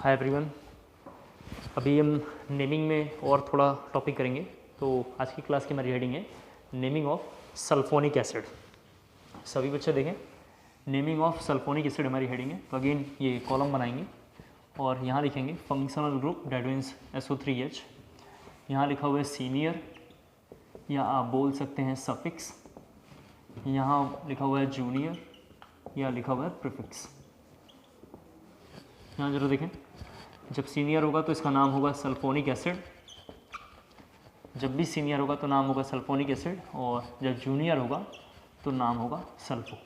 Hi everyone. अभी हम naming में और थोड़ा टॉपिक करेंगे। तो आज की क्लास की हमारी हेडिंग है नेमिंग ऑफ सल्फोनिक एसिड। सभी बच्चे देखें, नेमिंग ऑफ सल्फोनिक एसिड हमारी हेडिंग है। तो अगेन ये कॉलम बनाएंगे और यहाँ लिखेंगे functional group that means SO3H। यहाँ लिखा हुआ है सीनियर या आप बोल सकते हैं सफिक्स। यहाँ लिखा हुआ है जूनियर या लिखा हुआ है प्रीफिक्स। यहाँ जरूर देखें, जब सीनियर होगा तो इसका नाम होगा सल्फोनिक एसिड, जब भी सीनियर होगा तो नाम होगा सल्फोनिक एसिड, और जब जूनियर होगा तो नाम होगा सल्फो।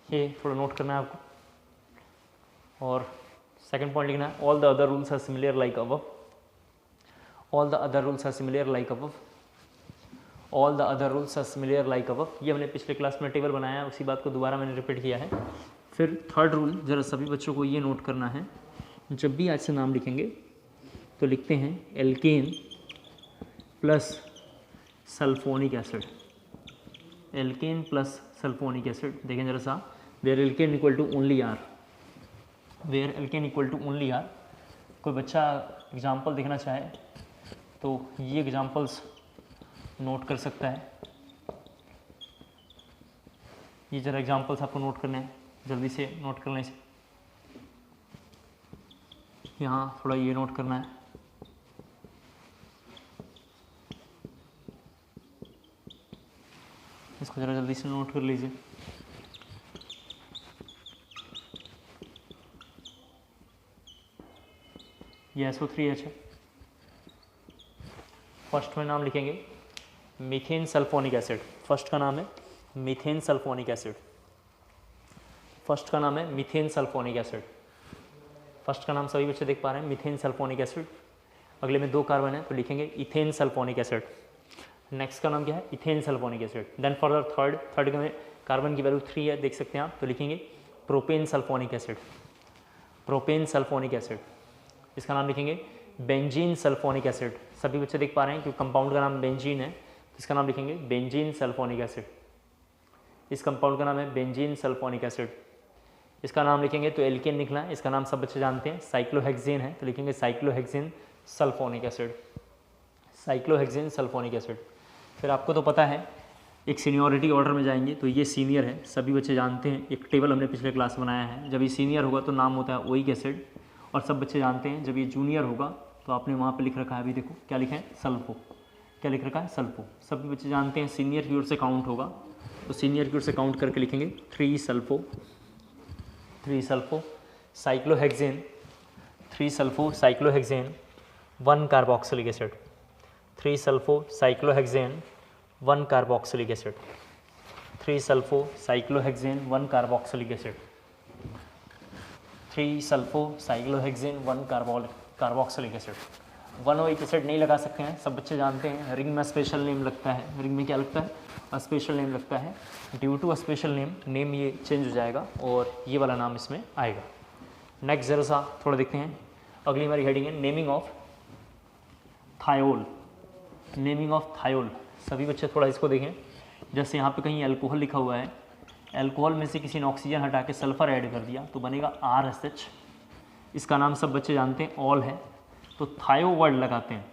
ये थोड़ा नोट करना है आपको। और सेकंड पॉइंट लिखना है all the other rules are similar like above. All the other rules are similar like above. All the other rules are similar like above. ये हमने पिछले क्लास में टेबल बनाया है, उसी बात को दोबारा मैंने रिपीट किया है। फिर थर्ड रूल ज़रा सभी बच्चों को ये नोट करना है, जब भी आज से नाम लिखेंगे तो लिखते हैं alkane plus sulphonic acid. Alkane plus sulphonic acid. देखें जरा सा, where alkane equal to only R. Where alkane equal to only R. कोई बच्चा एग्जाम्पल देखना चाहे तो ये एग्जाम्पल्स नोट कर सकता है। ये जरा एग्जाम्पल्स आपको नोट करने हैं, जल्दी से नोट करने से। यहाँ थोड़ा ये नोट करना है। इसको ज़रा जल्दी से नोट कर लीजिए। ये SO3H है। फर्स्ट में नाम लिखेंगे मीथेन सल्फोनिक एसिड। फर्स्ट का नाम है मीथेन सल्फोनिक एसिड। फर्स्ट का नाम है मीथेन सल्फोनिक एसिड। फर्स्ट का नाम सभी बच्चे देख पा रहे हैं, मीथेन सल्फोनिक एसिड। अगले में 2 कार्बन है तो लिखेंगे इथेन सल्फोनिक एसिड। नेक्स्ट का नाम क्या है, ethane sulphonic acid. Then for third में कार्बन की वैल्यू 3 है, देख सकते हैं आप, तो लिखेंगे propane sulphonic acid. Propane sulphonic acid. इसका नाम लिखेंगे बेंजीन सल्फोनिक एसिड। सभी बच्चे देख पा रहे हैं कि कंपाउंड का नाम बेंजीन है, तो इसका नाम लिखेंगे बेंजीन सल्फोनिक एसिड। इस कंपाउंड का नाम है बेंजीन सल्फोनिक एसिड। इसका नाम लिखेंगे तो एल्केन निकला है, इसका नाम सब बच्चे जानते हैं, साइक्लोहेक्सेन है, तो लिखेंगे cyclohexane sulphonic acid. Cyclohexane sulphonic acid. फिर आपको तो पता है, एक सीनियरिटी ऑर्डर में जाएंगे तो ये सीनियर है, सभी बच्चे जानते हैं। एक टेबल हमने पिछले क्लास बनाया है, जब ये सीनियर होगा तो नाम होता है ओइक एसिड, और सब बच्चे जानते हैं जब ये जूनियर होगा तो आपने वहाँ पे लिख रखा है, अभी देखो क्या लिखा है, सल्फो। क्या लिख रखा है, सल्फो। सभी बच्चे जानते हैं सीनियर की ओर से काउंट होगा, तो सीनियर की ओर से काउंट करके लिखेंगे 3 sulpho. 3 sulpho cyclohexane. 3 sulpho cyclohexane 1 carboxylic acid. 3 sulpho cyclohexane 1 carboxylic acid. 3 sulpho cyclohexane 1 carboxylic acid. 3 sulpho cyclohexane 1 carboxylic acid. 1 oic acid नहीं लगा सकते हैं, सब बच्चे जानते हैं, रिंग में स्पेशल नेम लगता है। रिंग में क्या लगता है, स्पेशल नेम लगता है। ड्यू टू स्पेशल नेम ये चेंज हो जाएगा और ये वाला नाम इसमें आएगा। नेक्स्ट जरा सा थोड़ा देखते हैं, अगली हमारी हेडिंग है naming of thiol. Naming of thiol. सभी बच्चे थोड़ा इसको देखें, जैसे यहाँ पे कहीं अल्कोहल लिखा हुआ है, अल्कोहल में से किसी ने ऑक्सीजन हटा के सल्फर ऐड कर दिया तो बनेगा RH। इसका नाम सब बच्चे जानते हैं, ऑल है, तो थायो वर्ड लगाते हैं,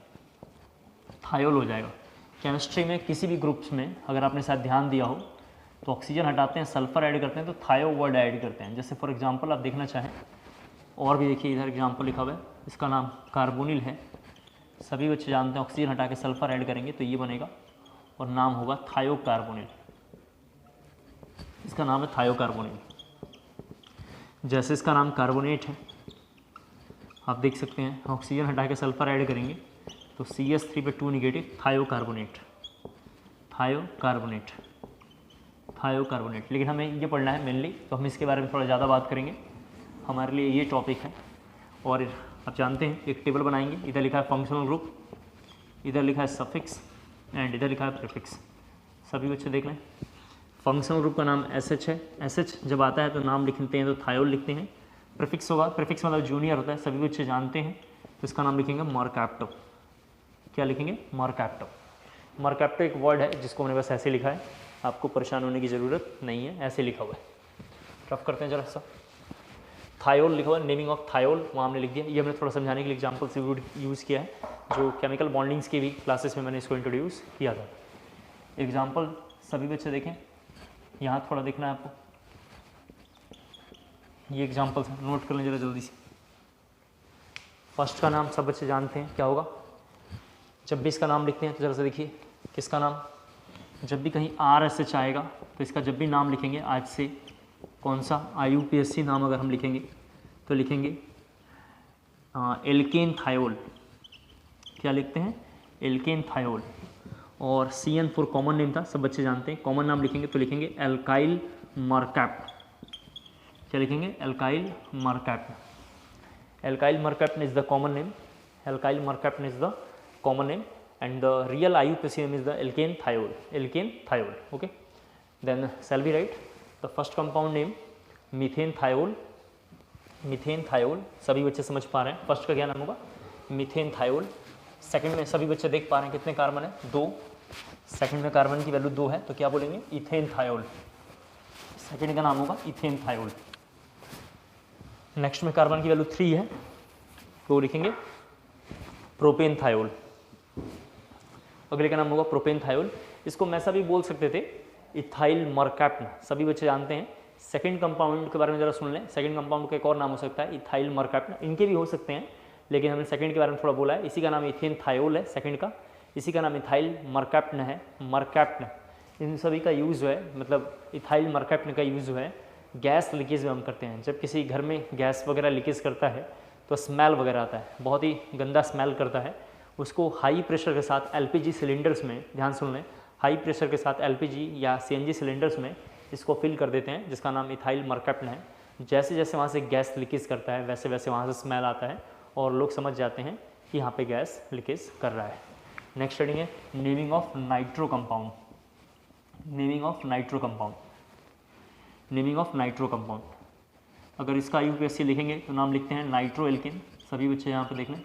थायोल हो जाएगा। केमिस्ट्री में किसी भी ग्रुप्स में अगर आपने शायद ध्यान दिया हो तो ऑक्सीजन हटाते हैं, सल्फर ऐड करते हैं तो थायो वर्ड ऐड करते हैं। जैसे फॉर एग्जांपल आप देखना चाहें, और भी देखिए इधर एग्जांपल लिखा हुआ है, इसका नाम कार्बोनिल है। सभी बच्चे जानते हैं ऑक्सीजन हटा के सल्फर ऐड करेंगे तो ये बनेगा और नाम होगा थायोकार्बोनिल। इसका नाम है थायोकार्बोनिल। जैसे इसका नाम कार्बोनेट है, आप देख सकते हैं ऑक्सीजन हटा के सल्फर ऐड करेंगे तो CH3 पे 2 निगेटिव, थायोकार्बोनेट। थायोकार्बोनेट। थायोकार्बोनेट। लेकिन हमें ये पढ़ना है मेनली, तो हम इसके बारे में थोड़ा ज़्यादा बात करेंगे, हमारे लिए ये टॉपिक है। और आप जानते हैं एक टेबल बनाएंगे, इधर लिखा है फंक्शनल ग्रुप, इधर लिखा है सफिक्स, एंड इधर लिखा है प्रीफिक्स। सभी बच्चे देख लें, फंक्शनल ग्रुप का नाम SH है। SH जब आता है तो नाम लिखते हैं तो थायोल लिखते हैं। प्रीफिक्स होगा, प्रीफिक्स मतलब जूनियर होता है, सभी बच्चे जानते हैं, तो इसका नाम लिखेंगे मर्कैप्टो। क्या लिखेंगे, मर्कैप्टो। मर्कैप्टो एक वर्ड है जिसको हमने बस ऐसे लिखा है, आपको परेशान होने की ज़रूरत नहीं है, ऐसे लिखा हुआ है। रफ करते हैं जरा सा। थायोल लिखा हुआ है, नेमिंग ऑफ थायोल वहाँ हमने लिख दिया। ये हमने थोड़ा समझाने के लिए एग्जाम्पल से यूज़ किया है, जो केमिकल बॉन्डिंग्स की भी क्लासेस में मैंने इसको इंट्रोड्यूस किया था। एग्जाम्पल सभी बच्चे देखें, यहाँ थोड़ा देखना है आपको, ये एग्जाम्पल्स हैं, नोट कर लें जरा जल्दी से। फर्स्ट का नाम सब बच्चे जानते हैं क्या होगा, जब भी इसका नाम लिखते हैं तो जरा से देखिए किसका नाम, जब भी कहीं RSH आएगा तो इसका जब भी नाम लिखेंगे आज से कौन सा IUPAC नाम अगर हम लिखेंगे तो लिखेंगे एल्केन थायोल। क्या लिखते हैं? Alkane thiol. और CN फॉर कॉमन नेम था, सब बच्चे जानते हैं। कॉमन नाम लिखेंगे तो लिखेंगे एल्काइल मरकैप। क्या लिखेंगे? Alkyl mercap. Alkyl mercaptan is the common name, alkyl mercaptan is the common name, and the real IUPAC name is the alkane thiol, alkane thiol. Okay, then shall we write the first compound name methane thiol, methane thiol। सभी बच्चे समझ पा रहे हैं first का क्या नाम होगा? Methane thiol. सेकंड में सभी बच्चे देख पा रहे हैं कितने कार्बन है? 2। सेकंड में कार्बन की वैल्यू 2 है तो क्या बोलेंगे? Ethane thiol. सेकंड का नाम होगा इथेन थायोल। नेक्स्ट में कार्बन की वैल्यू 3 है तो लिखेंगे प्रोपेन थायोल। अगले का नाम होगा प्रोपेन थायोल। इसको मैं ऐसा भी बोल सकते थे इथाइल मरकैप्टन, सभी बच्चे जानते हैं। सेकंड कंपाउंड के बारे में जरा सुन लें, सेकंड कंपाउंड का एक और नाम हो सकता है इथाइल मरकैप्टन, इनके भी हो सकते हैं लेकिन हमने सेकंड के बारे में थोड़ा बोला है। इसी का नाम इथेन थायोल है सेकंड का, इसी का नाम इथाइल मरकैप्टन है, मरकैप्टन। इन सभी का यूज़ जो है, मतलब इथाइल मरकैप्टन का यूज़ जो है गैस लीकेज में हम करते हैं। जब किसी घर में गैस वगैरह लीकेज करता है तो स्मेल वगैरह आता है, बहुत ही गंदा स्मेल करता है। उसको हाई प्रेशर के साथ LPG सिलेंडर्स में, ध्यान सुन लें, हाई प्रेशर के साथ LPG या CNG सिलेंडर्स में इसको फिल कर देते हैं, जिसका नाम इथाइल मरकैप्टन है। जैसे जैसे वहाँ से गैस लीकेज करता है वैसे वैसे वहाँ से स्मेल आता है और लोग समझ जाते हैं कि यहाँ पे गैस लीकेज कर रहा है। नेक्स्ट हेडिंग है naming of nitro compound. Naming of nitro compound, naming of nitro compound. अगर इसका IUPAC लिखेंगे तो नाम लिखते हैं नाइट्रो एल्केन। सभी बच्चे यहाँ पे देख लें,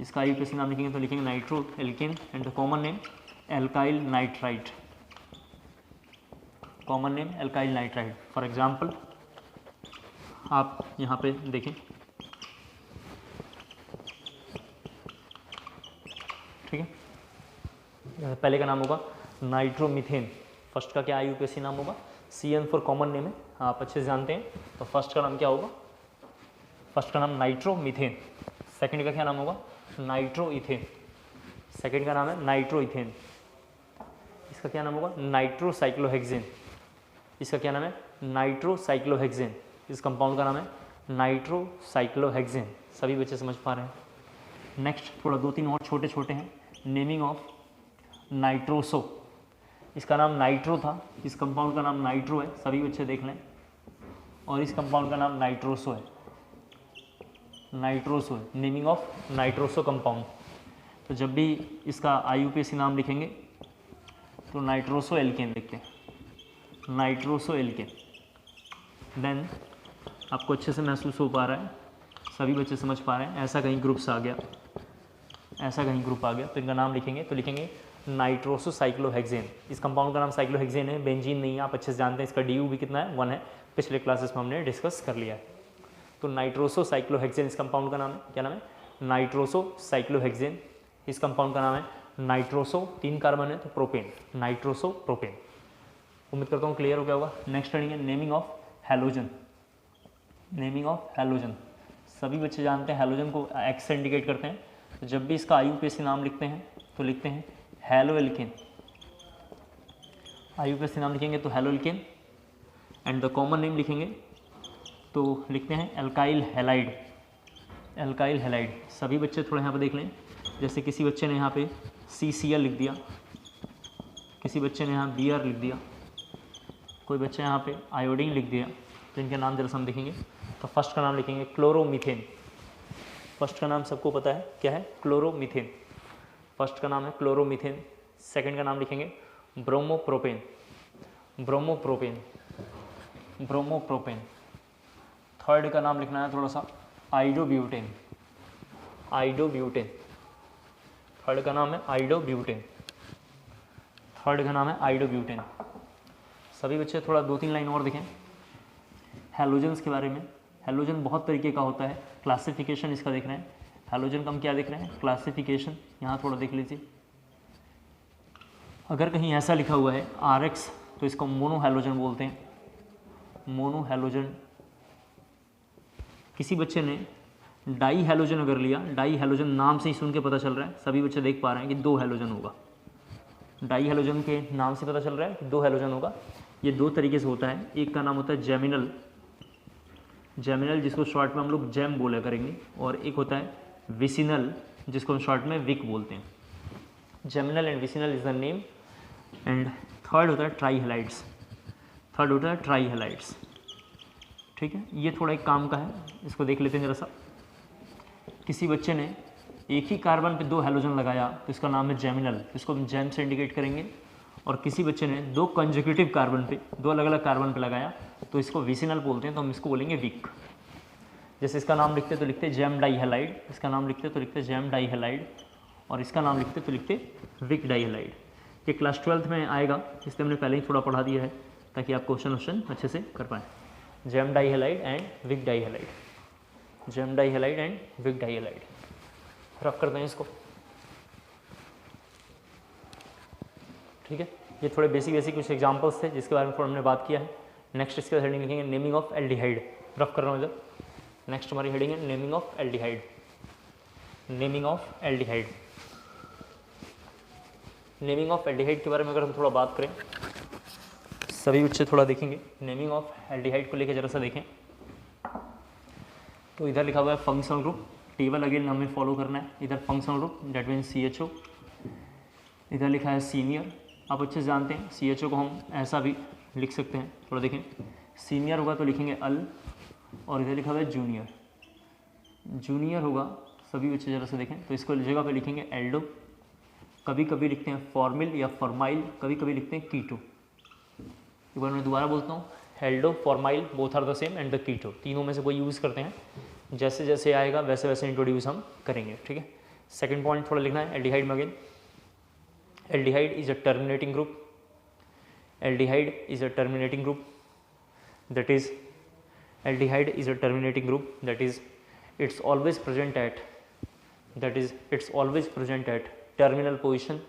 इसका IUPAC नाम लिखेंगे तो लिखेंगे nitro alkene and the common name alkyl nitrite. Common name alkyl nitrite. For example आप यहाँ पे देखें, ठीक है, पहले का नाम होगा नाइट्रोमीथेन। फर्स्ट का क्या IUPAC नाम होगा? CN फॉर कॉमन नेम है, आप अच्छे से जानते हैं। तो फर्स्ट का नाम क्या होगा? फर्स्ट का नाम नाइट्रोमीथेन। सेकंड का क्या नाम होगा? Nitro ethane. सेकंड का नाम है नाइट्रो इथेन। इसका क्या नाम होगा? नाइट्रोसाइक्लोहेक्सेन। इसका क्या नाम है? नाइट्रोसाइक्लोहेक्सेन। इस कंपाउंड का नाम है नाइट्रोसाइक्लोहेक्सेन। सभी बच्चे समझ पा रहे हैं। नेक्स्ट थोड़ा 2-3 और छोटे छोटे हैं। Naming of nitroso. इसका नाम नाइट्रो था, इस कंपाउंड का नाम नाइट्रो है, सभी बच्चे देख लें। और इस कंपाउंड का नाम नाइट्रोसो है, नाइट्रोसो है। Naming of nitroso compound. तो जब भी इसका IUPAC नाम लिखेंगे तो नाइट्रोसो एल्केन लिखते हैं, नाइट्रोसो एल्केन। देन आपको अच्छे से महसूस हो पा रहा है, सभी बच्चे समझ पा रहे हैं। ऐसा कहीं ग्रुप्स आ गया, ऐसा कहीं ग्रुप आ गया तो इनका नाम लिखेंगे तो लिखेंगे नाइट्रोसो साइक्लोहेक्सेन। इस कंपाउंड का नाम साइक्लोहेक्सेन है, बेंजीन नहीं है, आप अच्छे से जानते हैं। इसका DU भी कितना है? 1 है, पिछले क्लासेस में हमने डिस्कस कर लिया है। तो नाइट्रोसो साइक्लोहेक्सेन इस कंपाउंड का नाम है। क्या नाम है? Nitroso cyclohexane. इस कंपाउंड का नाम है नाइट्रोसो, 3 कार्बन है तो प्रोपेन, नाइट्रोसो प्रोपेन। उम्मीद करता हूँ क्लियर हो गया होगा। नेक्स्ट हेडिंग है naming of halogen. Naming of halogen, सभी बच्चे जानते हैं हैलोजन को X से इंडिकेट करते हैं। तो जब भी इसका IUPAC नाम लिखते हैं तो लिखते हैं हैलो एल्केन। IUPAC नाम लिखेंगे तो hello alkene and the common name लिखेंगे तो लिखते हैं एल्काइल हैलाइड, एल्काइल हैलाइड। सभी बच्चे थोड़ा यहाँ पे देख लें, जैसे किसी बच्चे ने यहाँ पे CCl लिख दिया, किसी बच्चे ने यहाँ Br लिख दिया, कोई बच्चा यहाँ पे आयोडीन लिख दिया, तो इनके नाम जरा हम देखेंगे। तो फर्स्ट का नाम लिखेंगे क्लोरोमीथेन। फर्स्ट का नाम सबको पता है क्या है? क्लोरोमीथेन। फर्स्ट का नाम है क्लोरोमीथेन। सेकंड का नाम लिखेंगे ब्रोमोप्रोपेन, ब्रोमोप्रोपेन, ब्रोमोप्रोपेन। थर्ड का नाम लिखना है थोड़ा सा आइडोब्यूटेन, आइडोब्यूटेन। थर्ड का नाम है आइडोब्यूटेन, थर्ड का नाम है आइडोब्यूटेन। सभी बच्चे थोड़ा 2-3 लाइन और देखें हैलोजेंस के बारे में। हैलोजन बहुत तरीके का होता है, क्लासिफिकेशन इसका देख रहे हैं। हैलोजन का हम क्या देख रहे हैं, क्लासिफिकेशन। यहाँ थोड़ा देख लीजिए, अगर कहीं ऐसा लिखा हुआ है RX तो इसको मोनो हैलोजन बोलते हैं, मोनो हैलोजन। किसी बच्चे ने डाई हैलोजन अगर लिया, डाई हैलोजन नाम से ही सुन के पता चल रहा है, सभी बच्चे देख पा रहे हैं कि 2 हैलोजन होगा। डाई हैलोजन के नाम से पता चल रहा है कि 2 हैलोजन होगा। ये 2 तरीके से होता है, एक का नाम होता है जेमिनल, जेमिनल जिसको शॉर्ट में हम लोग जेम बोला करेंगे, और एक होता है विसिनल जिसको हम शॉर्ट में विक बोलते हैं। Geminal and vicinal is the name. And third होता है ट्राई हैलाइड्स, थर्ड होता है ट्राई हैलाइड्स। ठीक है, ये थोड़ा एक काम का है, इसको देख लेते हैं जरा सा। किसी बच्चे ने एक ही कार्बन पे 2 हैलोजन लगाया तो इसका नाम है जेमिनल, इसको हम जेम से इंडिकेट करेंगे। और किसी बच्चे ने 2 कंसेक्यूटिव कार्बन पे, 2 अलग अलग कार्बन पे लगाया तो इसको विसिनल बोलते हैं, तो हम इसको बोलेंगे विक। जैसे इसका नाम लिखते तो लिखते जेम डाई हैलाइड, इसका नाम लिखते तो लिखते जेम डाई हैलाइड, और इसका नाम लिखते तो लिखते विक डाई हैलाइड। ये क्लास 12th में आएगा, इसलिए हमने पहले ही थोड़ा पढ़ा दिया है ताकि आप क्वेश्चन अच्छे से कर पाएँ। Gem di halide and vic di halide, gem di halide and vic di halide. Rough करते हैं इसको। ठीक है, ये थोड़े बेसिक कुछ एग्जांपल्स थे जिसके बारे में थोड़ा हमने बात किया है। नेक्स्ट इसके हेडिंग लिखेंगे नेमिंग ऑफ एल्डिहाइड। रफ कर रहा हूँ इधर। नेक्स्ट हमारी हेडिंग है naming of aldehyde, naming of aldehyde. Naming of aldehyde के बारे में अगर हम थोड़ा बात करें, सभी बच्चे थोड़ा देखेंगे। नेमिंग ऑफ एल्डिहाइड को लेकर जरा सा देखें तो इधर लिखा हुआ है फंक्शनल ग्रुप, टेबल अगेन हमें फॉलो करना है। इधर functional group that means CHO, इधर लिखा है सीनियर। आप अच्छे से जानते हैं CHO को हम ऐसा भी लिख सकते हैं, थोड़ा देखें। सीनियर होगा तो लिखेंगे अल, और इधर लिखा हुआ है जूनियर, जूनियर होगा, सभी बच्चे जरा से देखें तो इसको जगह पे लिखेंगे एल्डो। कभी कभी लिखते हैं फॉर्मिल या फॉर्माइल, कभी कभी लिखते हैं कीटो। एक बार मैं दोबारा बोलता हूँ, aldo, formyl both are the same, and the keto, तीनों में से कोई यूज़ करते हैं। जैसे जैसे आएगा वैसे वैसे इंट्रोड्यूस हम करेंगे। ठीक है, सेकंड पॉइंट थोड़ा लिखना है एल्डिहाइड में again. Aldehyde is a terminating group, aldehyde is a terminating group, that is aldehyde is a terminating group, that is it's always present at, that is it's always present at terminal position,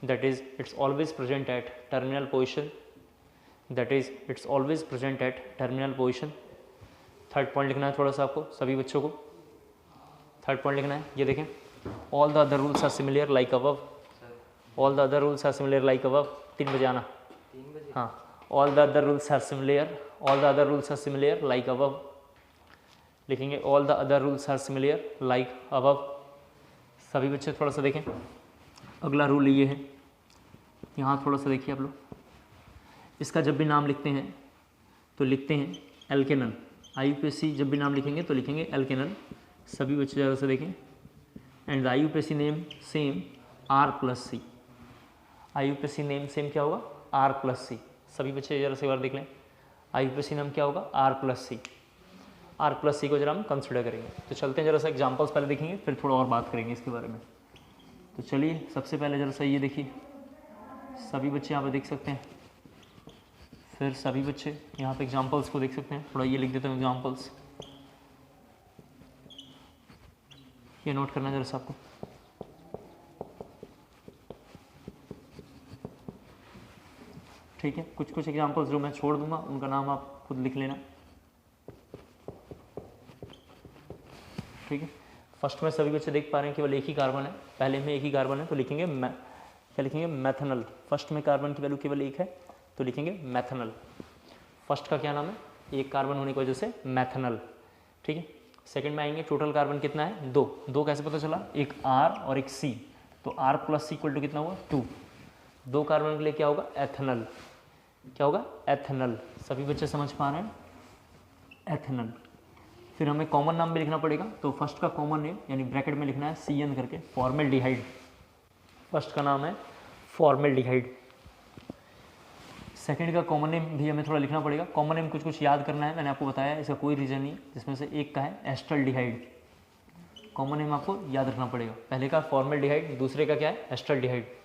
that is it's always present at terminal position, that is it's always present at terminal position। Third point लिखना है थोड़ा सा आपको, सभी बच्चों को third point लिखना है। ये देखें, all the other rules are similar like above, all the other rules are similar like above. 3 बजे आना, हाँ। All the other rules are similar, all the other rules are similar like above। लिखेंगे all the other rules are similar like above। सभी बच्चे थोड़ा सा देखें, अगला रूल ये है, यहाँ थोड़ा सा देखिए आप लोग। इसका जब भी नाम लिखते हैं तो लिखते हैं एल्केनल। IUPAC जब भी नाम लिखेंगे तो लिखेंगे एल्केनल। सभी बच्चे ज़रा से देखें। And the IUPAC name same R+C, IUPAC name same क्या होगा, R+C। सभी बच्चे जरा से बार देख लें, IUPAC नाम क्या होगा, R+C। R+C को जरा हम कंसिडर करेंगे। तो चलते हैं जरा सा एग्जांपल्स पहले देखेंगे, फिर थोड़ा और बात करेंगे इसके बारे में। तो चलिए सबसे पहले जरा सा ये देखिए, सभी बच्चे यहाँ पे देख सकते हैं, फिर सभी बच्चे यहाँ पे एग्जांपल्स को देख सकते हैं। थोड़ा ये लिख देता हूँ एग्जांपल्स, ये नोट करना जरा सा आपको। ठीक है, कुछ कुछ एग्जांपल्स जो मैं छोड़ दूंगा उनका नाम आप खुद लिख लेना। ठीक है, फर्स्ट में सभी बच्चे देख पा रहे हैं केवल एक ही कार्बन है, पहले में एक ही कार्बन है तो लिखेंगे क्या लिखेंगे, मैथनल। फर्स्ट में कार्बन की वैल्यू केवल 1 है तो लिखेंगे मैथनल। फर्स्ट का क्या नाम है, एक कार्बन होने की वजह से मैथनल। ठीक है, सेकंड में आएंगे, टोटल कार्बन कितना है, 2। 2 कैसे पता चला, एक R और एक C, तो R+C इक्वल टू कितना हुआ, 2। 2 कार्बन के लिए क्या होगा, एथेनल। क्या होगा, एथेनल। सभी बच्चे समझ पा रहे हैं, एथेनल। फिर हमें कॉमन नाम भी लिखना पड़ेगा, तो फर्स्ट का कॉमन नेम यानी ब्रैकेट में लिखना है CN करके, फॉर्मेल्डिहाइड। फर्स्ट का नाम है फॉर्मेल्डिहाइड। सेकंड का कॉमन नेम भी हमें थोड़ा लिखना पड़ेगा। कॉमन नेम कुछ कुछ याद करना है, मैंने आपको बताया इसका कोई रीज़न नहीं, जिसमें से एक का है एस्टल्डिहाइड। कॉमन नेम आपको याद रखना पड़ेगा। पहले का फॉर्मेल्डिहाइड, दूसरे का क्या है, एस्टल्डिहाइड।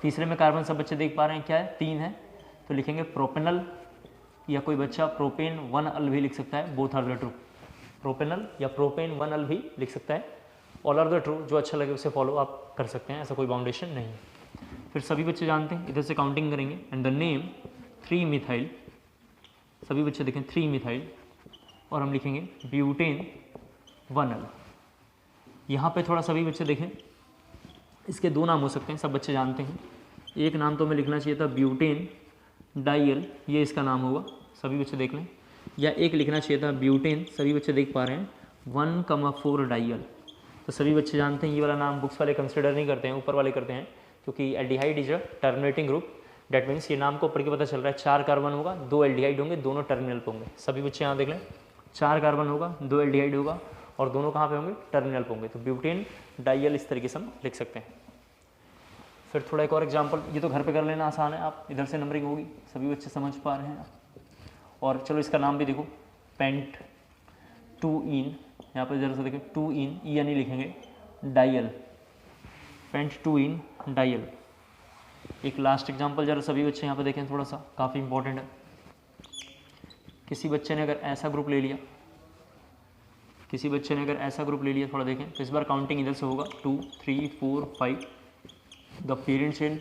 तीसरे में कार्बन सब बच्चे देख पा रहे हैं क्या है, 3 है तो लिखेंगे प्रोपेनल। या कोई बच्चा प्रोपेन 1 अल भी लिख सकता है, both are the true. Propanal या प्रोपेन 1 अल भी लिख सकता है, ऑल आर द ट्रू, जो अच्छा लगे उसे फॉलो आप कर सकते हैं, ऐसा कोई बाउंडेशन नहीं है। फिर सभी बच्चे जानते हैं, इधर से काउंटिंग करेंगे, एंड द नेम 3 मिथाइल, सभी बच्चे देखें 3 मिथाइल, और हम लिखेंगे ब्यूटेन 1 अल। यहाँ पे थोड़ा सभी बच्चे देखें, इसके 2 नाम हो सकते हैं, सब बच्चे जानते हैं। एक नाम तो हमें लिखना चाहिए था ब्यूटेन डाइयल, ये इसका नाम होगा, सभी बच्चे देख लें, या एक लिखना चाहिए था ब्यूटेन, सभी बच्चे देख पा रहे हैं 1,4 डाइयल। तो सभी बच्चे जानते हैं ये वाला नाम बुक्स वाले कंसिडर नहीं करते हैं, ऊपर वाले करते हैं, क्योंकि aldehyde is a terminating group, that means ये नाम को पढ़ के पता चल रहा है 4 कार्बन होगा, 2 एल्डिहाइड होंगे, दोनों टर्मिनल पे होंगे। सभी बच्चे यहाँ देख लें, 4 कार्बन होगा, 2 एल्डिहाइड होगा, और दोनों कहाँ पे होंगे, टर्मिनल पे होंगे। तो ब्यूटेन डाइयल इस तरीके से हम लिख सकते हैं। फिर थोड़ा एक और एग्जांपल, ये तो घर पे कर लेना आसान है, आप इधर से नंबरिंग होगी, सभी बच्चे समझ पा रहे हैं। और चलो इसका नाम भी देखो, पेंट 2 इन, यहाँ पर जरा सा देखें 2 इन, ई यानी लिखेंगे डाइयल, पेंट 2 इन डाइयल। एक लास्ट एग्जांपल जरा सभी बच्चे यहाँ पे देखें, थोड़ा सा काफ़ी इंपॉर्टेंट है। किसी बच्चे ने अगर ऐसा ग्रुप ले लिया, किसी बच्चे ने अगर ऐसा ग्रुप ले लिया, थोड़ा देखें, तो इस बार काउंटिंग इधर से होगा 2 3 4 5, the parent chain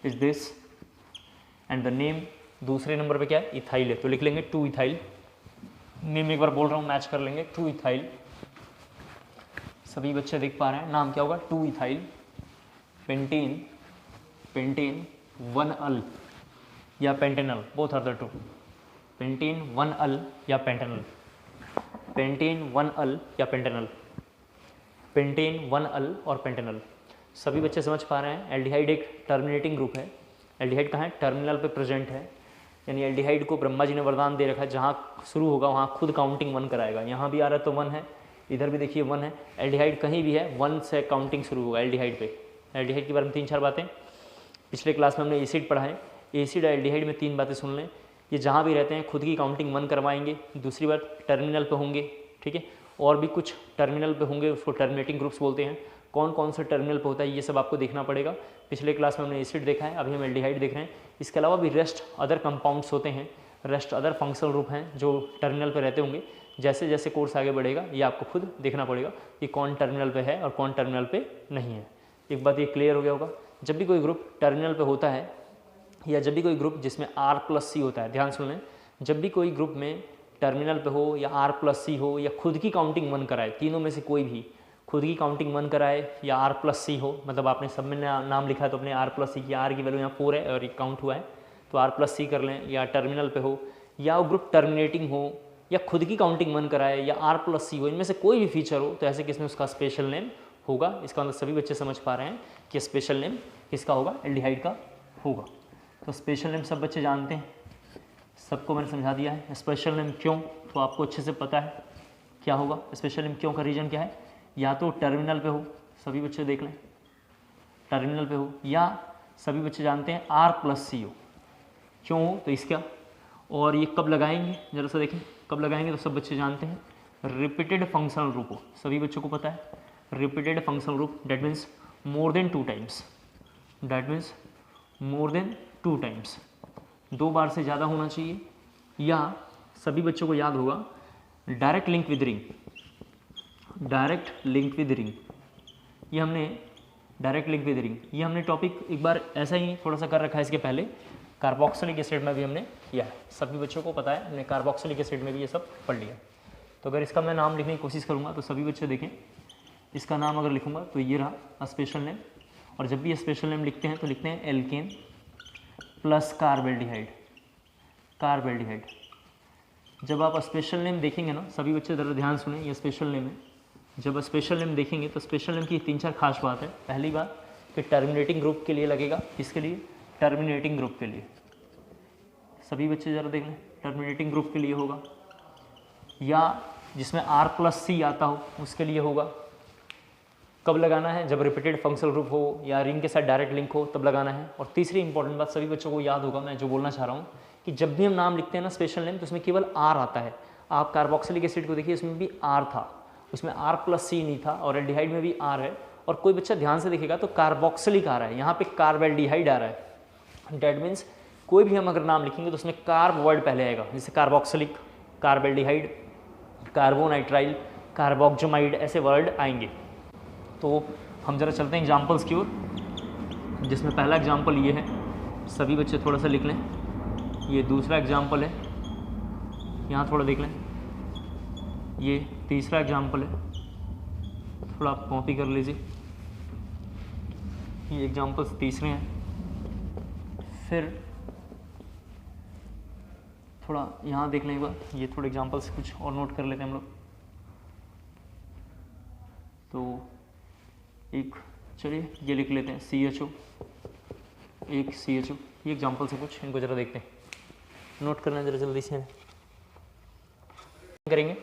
is this, and the name दूसरे नंबर पे क्या है, इथाइल है, तो लिख लेंगे 2 इथाइल। नेम एक बार बोल रहा हूँ, मैच कर लेंगे, 2 इथाइल। सभी बच्चे देख पा रहे हैं, नाम क्या होगा, 2 इथाइल पेंटेन, पेंटेन 1 अल या pentanal, both are the true. Pentane 1 al या पेंटेनल, पेंटेन 1 अल या पेंटेनल, पेंटेन 1 अल और पेंटेनल। सभी बच्चे समझ पा रहे हैं, एल्डिहाइड एक टर्मिनेटिंग ग्रुप है। एल्डिहाइड कहाँ है, टर्मिनल पे प्रेजेंट है, यानी एल्डिहाइड को ब्रह्मा जी ने वरदान दे रखा है, जहाँ शुरू होगा वहाँ खुद काउंटिंग 1 कराएगा। यहाँ भी आ रहा है तो 1 है, इधर भी देखिए 1 है, एल्डिहाइड कहीं भी है 1 से काउंटिंग शुरू होगा एल्डिहाइड पे। एल्डिहाइड के बारे में 3-4 बातें पिछले क्लास में हमने एसिड पढ़ा है, एसिड और एल्डिहाइड में 3 बातें सुन लें। ये जहाँ भी रहते हैं खुद की काउंटिंग 1 करवाएंगे, दूसरी बात टर्मिनल पे होंगे, ठीक है, और भी कुछ टर्मिनल पे होंगे, उसको टर्मिनेटिंग ग्रुप्स बोलते हैं। कौन कौन सा टर्मिनल पे होता है ये सब आपको देखना पड़ेगा। पिछले क्लास में हमने एसिड देखा है, अभी हम एल्डिहाइड देख रहे हैं। इसके अलावा भी रेस्ट अदर कंपाउंड्स होते हैं, रेस्ट अदर फंक्शनल ग्रुप हैं जो टर्मिनल पे रहते होंगे। जैसे जैसे कोर्स आगे बढ़ेगा ये आपको खुद देखना पड़ेगा कि कौन टर्मिनल पे है और कौन टर्मिनल पे नहीं है। एक बात ये क्लियर हो गया होगा, जब भी कोई ग्रुप टर्मिनल पे होता है या जब भी कोई ग्रुप जिसमें R+C होता है, ध्यान सुन लें, जब भी कोई ग्रुप में टर्मिनल पे हो या R+C हो या खुद की काउंटिंग 1 कराए, तीनों में से कोई भी खुद की काउंटिंग 1 कराए या R+C हो, मतलब आपने सब में नाम लिखा है तो अपने R+C की, R की वैल्यू यहाँ 4 है और ये काउंट हुआ है तो R+C कर लें, या टर्मिनल पे हो या वो ग्रुप टर्मिनेटिंग हो या खुद की काउंटिंग 1 कराए या R+C हो, इनमें से कोई भी फीचर हो तो ऐसे केस में उसका स्पेशल नेम होगा। इसका मतलब सभी बच्चे समझ पा रहे हैं कि स्पेशल नेम किसका होगा, एल्डिहाइड का होगा। तो स्पेशल नेम सब बच्चे जानते हैं, सबको मैंने समझा दिया है। स्पेशल नेम क्यों, तो आपको अच्छे से पता है क्या होगा। स्पेशल नेम क्यों का रीजन क्या है, या तो टर्मिनल पे हो, सभी बच्चे देख लें, टर्मिनल पे हो, या सभी बच्चे जानते हैं R+C हो। क्यों हो तो इसका, और ये कब लगाएंगे जरा सा देखें, कब लगाएंगे तो सब बच्चे जानते हैं, रिपीटेड फंक्शनल ग्रुप हो, सभी बच्चों को पता है। Repeated functional group that means more than 2 times, that means more than 2 times, 2 बार से ज़्यादा होना चाहिए। या सभी बच्चों को याद होगा direct link with ring, direct link with ring, ये हमने डायरेक्ट लिंक विद रिंग, ये हमने टॉपिक एक बार ऐसा ही थोड़ा सा कर रखा है इसके पहले, कार्बोक्सिलिक एसिड में भी हमने किया है, सभी बच्चों को पता है, हमने कार्बोक्सिलिक एसिड में भी ये सब पढ़ लिया। तो अगर इसका मैं नाम लिखने की कोशिश करूँगा तो सभी बच्चे देखें, इसका नाम अगर लिखूँगा तो ये रहा स्पेशल नेम, और जब भी स्पेशल नेम लिखते हैं तो लिखते हैं एल्केन प्लस कार्बेल्डिहाइड, कार्बेल्डिहाइड। जब आप स्पेशल नेम देखेंगे ना, सभी बच्चे ज़रा ध्यान सुने, ये स्पेशल नेम है, जब स्पेशल नेम देखेंगे तो स्पेशल नेम की 3-4 खास बात है। पहली बात कि टर्मिनेटिंग ग्रुप के लिए लगेगा, किसके लिए, टर्मिनेटिंग ग्रुप के लिए, सभी बच्चे ज़रा देख लें, टर्मिनेटिंग ग्रुप के लिए होगा, या जिसमें R+C आता हो उसके लिए होगा। कब लगाना है, जब रिपीटेड फंक्शनल ग्रुप हो या रिंग के साथ डायरेक्ट लिंक हो तब लगाना है। और तीसरी इंपॉर्टेंट बात सभी बच्चों को याद होगा, मैं जो बोलना चाह रहा हूँ कि जब भी हम नाम लिखते हैं ना स्पेशल नेम, तो उसमें केवल R आता है। आप कार्बोक्सिलिक एसिड को देखिए, उसमें भी R था, उसमें R+C नहीं था, और एल्डिहाइड में भी R है। और कोई बच्चा ध्यान से देखेगा तो कार्बोक्सिलिक आ रहा है, यहाँ पे कार्बेल्डिहाइड आ रहा है, डैट मीन्स कोई भी हम अगर नाम लिखेंगे तो उसमें कार्ब वर्ड पहले आएगा, जैसे कार्बोक्सिलिक, कार्बेल्डिहाइड, कार्बोनाइट्राइल, कार्बोक्सिमाइड, ऐसे वर्ड आएंगे। तो हम जरा चलते हैं एग्जाम्पल्स की ओर, जिसमें पहला एग्जाम्पल ये है, सभी बच्चे थोड़ा सा लिख लें। ये दूसरा एग्जाम्पल है, यहाँ थोड़ा देख लें। ये तीसरा एग्जाम्पल है, थोड़ा आप कॉपी कर लीजिए। ये एग्जाम्पल्स तीसरे हैं। फिर थोड़ा यहाँ देख लें एक बार, ये थोड़े एग्जाम्पल्स कुछ और नोट कर लेते हैं हम लोग। तो एक चलिए ये लिख लेते हैं CHO, एक CHO। ये एग्जाम्पल्स है कुछ, इनको ज़रा देखते हैं, नोट करना ज़रा जल्दी से करेंगे।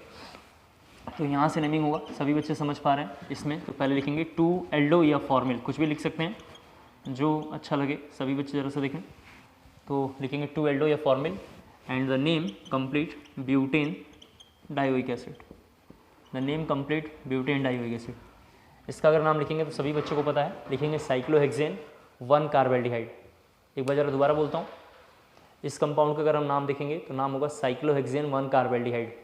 तो यहाँ से नेमिंग होगा, सभी बच्चे समझ पा रहे हैं इसमें। तो पहले लिखेंगे 2 एल्डो या फॉर्मिल, कुछ भी लिख सकते हैं जो अच्छा लगे, सभी बच्चे ज़रा सा देखें। तो लिखेंगे 2 एल्डो या formal and the name complete butane dioic acid, the name complete butane dioic acid. इसका अगर नाम लिखेंगे तो सभी बच्चों को पता है, लिखेंगे साइक्लोहेक्सेन 1 कार्बेल्डिहाइड। एक बार ज़रा दोबारा बोलता हूँ, इस कंपाउंड का अगर हम नाम देखेंगे तो नाम होगा साइक्लोहेक्सेन 1 कार्बेल्डिहाइड।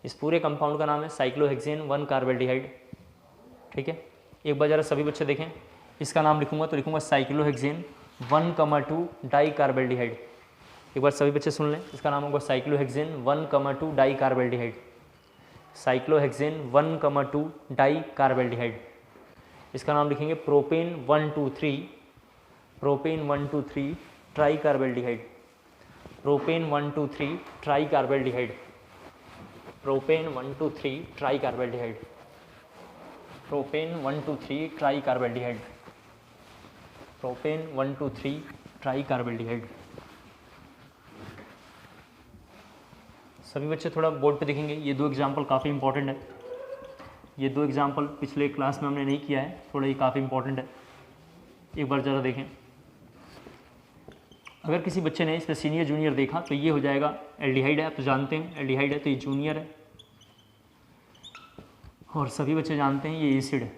इस पूरे कंपाउंड का नाम है साइक्लोहेक्सेन 1 कार्बेल्डिहाइड, ठीक है। एक बार ज़रा सभी बच्चे देखें, इसका नाम लिखूंगा तो लिखूंगा साइक्लोहेक्सेन 1,2 डाई कार्बेल्डिहाइड। एक बार सभी बच्चे सुन लें, इसका नाम होगा cyclohexane 1,2 di carbaldehyde, cyclohexane 1,2 di carbaldehyde. इसका नाम लिखेंगे propane 1,2,3, propane 1,2,3 tri carbaldehyde, propane 1,2,3 tri carbaldehyde, propane 1,2,3 tri carbaldehyde, propane 1,2,3 tri carbaldehyde, propane 1,2,3 tri carbaldehyde. सभी बच्चे थोड़ा बोर्ड पे देखेंगे, ये 2 एग्जाम्पल काफ़ी इंपॉर्टेंट है। ये 2 एग्जाम्पल पिछले क्लास में हमने नहीं किया है, थोड़ा ये काफ़ी इंपॉर्टेंट है, एक बार ज़रा देखें। अगर किसी बच्चे ने इसमें सीनियर जूनियर देखा तो ये हो जाएगा एल्डिहाइड है, आप तो जानते हैं एल्डिहाइड है तो ये जूनियर है, और सभी बच्चे जानते हैं ये एसिड है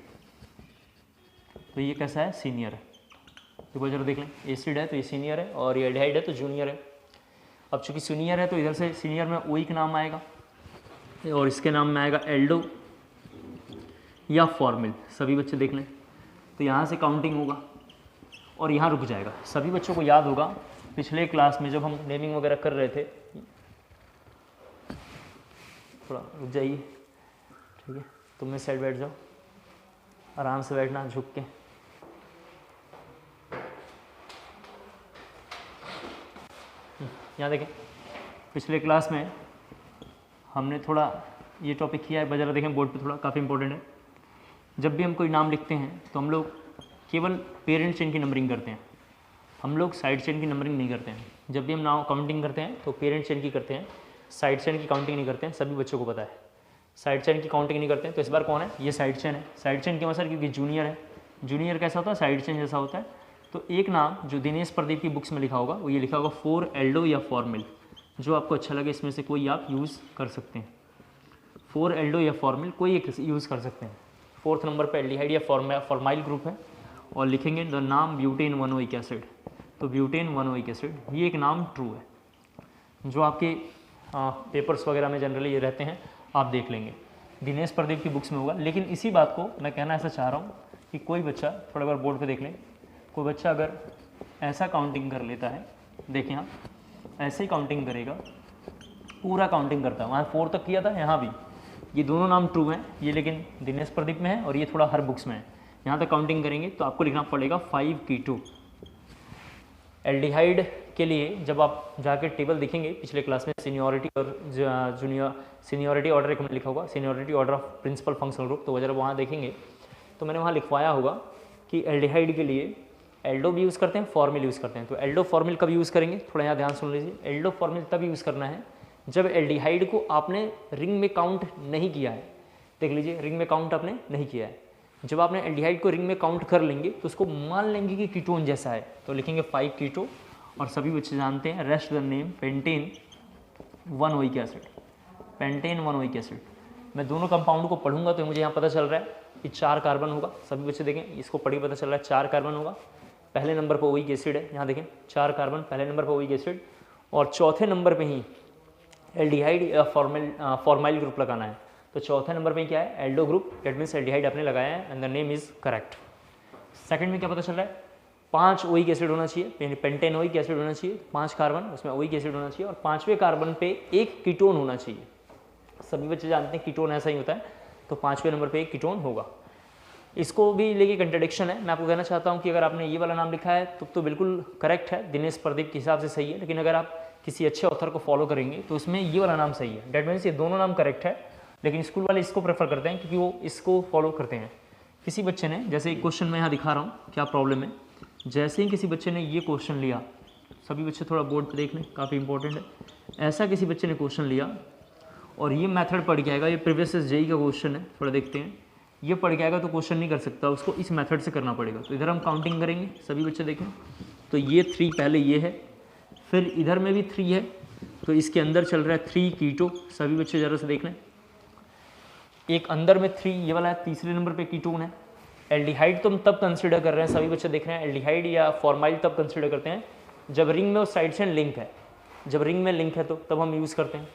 तो ये कैसा है, सीनियर है। एक बार ज़रा देख लें, एसिड है तो ये सीनियर है और ये एल्डिहाइड है तो जूनियर है। अब चूंकि सीनियर है तो इधर से सीनियर में ओइक नाम आएगा और इसके नाम में आएगा एल्डो या फॉर्मिल, सभी बच्चे देख लें। तो यहाँ से काउंटिंग होगा और यहाँ रुक जाएगा। सभी बच्चों को याद होगा पिछले क्लास में जब हम नेमिंग वगैरह कर रहे थे, थोड़ा रुक जाइए, ठीक है, तुम में साइड बैठ जाओ, आराम से बैठना झुक के। यहाँ देखें, पिछले क्लास में हमने थोड़ा ये टॉपिक किया है, बजारा देखें बोर्ड पे, थोड़ा काफ़ी इंपॉर्टेंट है। जब भी हम कोई नाम लिखते हैं तो हम लोग केवल पेरेंट चेन की नंबरिंग करते हैं, हम लोग साइड चेन की नंबरिंग नहीं करते हैं। जब भी हम नाम काउंटिंग करते हैं तो पेरेंट चेन की करते हैं, साइड चेन की काउंटिंग नहीं करते हैं, सभी बच्चों को पता है। साइड चेन की काउंटिंग नहीं करते हैं। तो इस बार कौन है, ये साइड चेन है। साइड चेन क्यों सर, क्योंकि जूनियर है। जूनियर कैसा होता है, साइड चेन जैसा होता है। तो एक नाम जो दिनेश प्रदीप की बुक्स में लिखा होगा वो ये लिखा होगा 4 एल्डो या फॉर्मिल, जो आपको अच्छा लगे इसमें से कोई आप यूज़ कर सकते हैं। 4 एल्डो या फॉर्मिल कोई एक यूज़ कर सकते हैं। 4th नंबर पर एल्डिहाइड या फॉर्माइल ग्रुप है और लिखेंगे द नाम ब्यूटेन 1-ओइक एसिड। तो ब्यूटेन 1-ओइक एसिड ये एक नाम ट्रू है, जो आपके पेपर्स वगैरह में जनरली ये रहते हैं, आप देख लेंगे दिनेश प्रदीप की बुक्स में होगा। लेकिन इसी बात को मैं कहना ऐसा चाह रहा हूँ कि कोई बच्चा थोड़ा बार बोर्ड पे देख लें, कोई बच्चा अगर ऐसा काउंटिंग कर लेता है, देखें आप ऐसे ही काउंटिंग करेगा, पूरा काउंटिंग करता है, वहाँ 4 तक किया था, यहाँ भी ये दोनों नाम ट्रू हैं, ये लेकिन दिनेश प्रदीप में है और ये थोड़ा हर बुक्स में है। यहाँ तक काउंटिंग करेंगे तो आपको लिखना पड़ेगा 5 कीटो। एल्डिहाइड के लिए जब आप जाके टेबल देखेंगे पिछले क्लास में सीनियरिटी और जूनियर सीनियरिटी ऑर्डर एक लिखा होगा, seniority order of principal functional group, तो वजह वहाँ देखेंगे तो मैंने वहाँ लिखवाया होगा कि एल्डिहाइड के लिए एल्डो भी यूज़ करते हैं, फॉर्मिल यूज़ करते हैं। तो एल्डो फॉर्मिल कब यूज़ करेंगे, थोड़ा यहाँ ध्यान सुन लीजिए। एल्डो फॉर्मिल तब यूज़ करना है जब एल्डिहाइड को आपने रिंग में काउंट नहीं किया है। देख लीजिए, रिंग में काउंट आपने नहीं किया है। जब आपने एल्डिहाइड को रिंग में काउंट कर लेंगे तो उसको मान लेंगे कि कीटोन जैसा है, तो लिखेंगे 5 कीटो। और सभी बच्चे जानते हैं रेस्ट द नेम पेंटेन 1-ओइक एसिड, पेंटेन 1-ओइक एसिड। मैं दोनों कंपाउंड को पढ़ूंगा तो मुझे यहाँ पता चल रहा है कि 4 कार्बन होगा। सभी बच्चे देखें, इसको पढ़ी पता चल रहा है 4 कार्बन होगा। पहले नंबर पर ओइक एसिड है, यहाँ देखें 4 कार्बन पहले नंबर पर ओइक एसिड, और चौथे नंबर पे ही एल्डिहाइड या फॉर्माइल ग्रुप लगाना है। तो चौथे नंबर पे क्या है, Aldo group, that means aldehyde आपने लगाया है and the name is correct. Second में क्या पता चल रहा है, 5 ओइक एसिड होना चाहिए, यानी पेंटेन ओइक एसिड होना चाहिए, 5 कार्बन उसमें ओइक एसिड होना चाहिए, और 5वें कार्बन पे एक कीटोन होना चाहिए। सभी बच्चे जानते हैं कीटोन ऐसा ही होता है, तो 5वें नंबर पे एक कीटोन होगा। इसको भी लेके कंट्रडिक्शन है, मैं आपको कहना चाहता हूँ कि अगर आपने ये वाला नाम लिखा है तो बिल्कुल करेक्ट है, दिनेश प्रदीप के हिसाब से सही है, लेकिन अगर आप किसी अच्छे ऑथर को फॉलो करेंगे तो उसमें ये वाला नाम सही है। डेट मीन्स ये दोनों नाम करेक्ट है, लेकिन स्कूल वाले इसको प्रेफर करते हैं क्योंकि वो इसको फॉलो करते हैं। किसी बच्चे ने, जैसे एक क्वेश्चन मैं यहाँ दिखा रहा हूँ क्या प्रॉब्लम है, जैसे ही किसी बच्चे ने ये क्वेश्चन लिया, सभी बच्चे थोड़ा बोर्ड पर देख लें, काफ़ी इंपॉर्टेंट है। ऐसा किसी बच्चे ने क्वेश्चन लिया और ये मेथड पढ़ के आएगा, ये प्रीवियस जेई का क्वेश्चन है, थोड़ा देखते हैं, ये पढ़ के आएगा तो क्वेश्चन नहीं कर सकता, उसको इस मेथड से करना पड़ेगा। तो इधर हम काउंटिंग करेंगे, सभी बच्चे देखें, तो ये 3 पहले ये है, फिर इधर में भी 3 है, तो इसके अंदर चल रहा है 3 कीटो, सभी बच्चे ज़रा से देख लें, एक अंदर में 3 ये वाला है, तीसरे नंबर पे कीटोन है। एल्डिहाइड तो हम तब कंसिडर कर रहे हैं, सभी बच्चे देख रहे हैं, एल्डिहाइड या फॉर्माइल तब कंसिडर करते हैं जब रिंग में उस साइड चेन लिंक है, जब रिंग में लिंक है तो तब हम यूज़ करते हैं।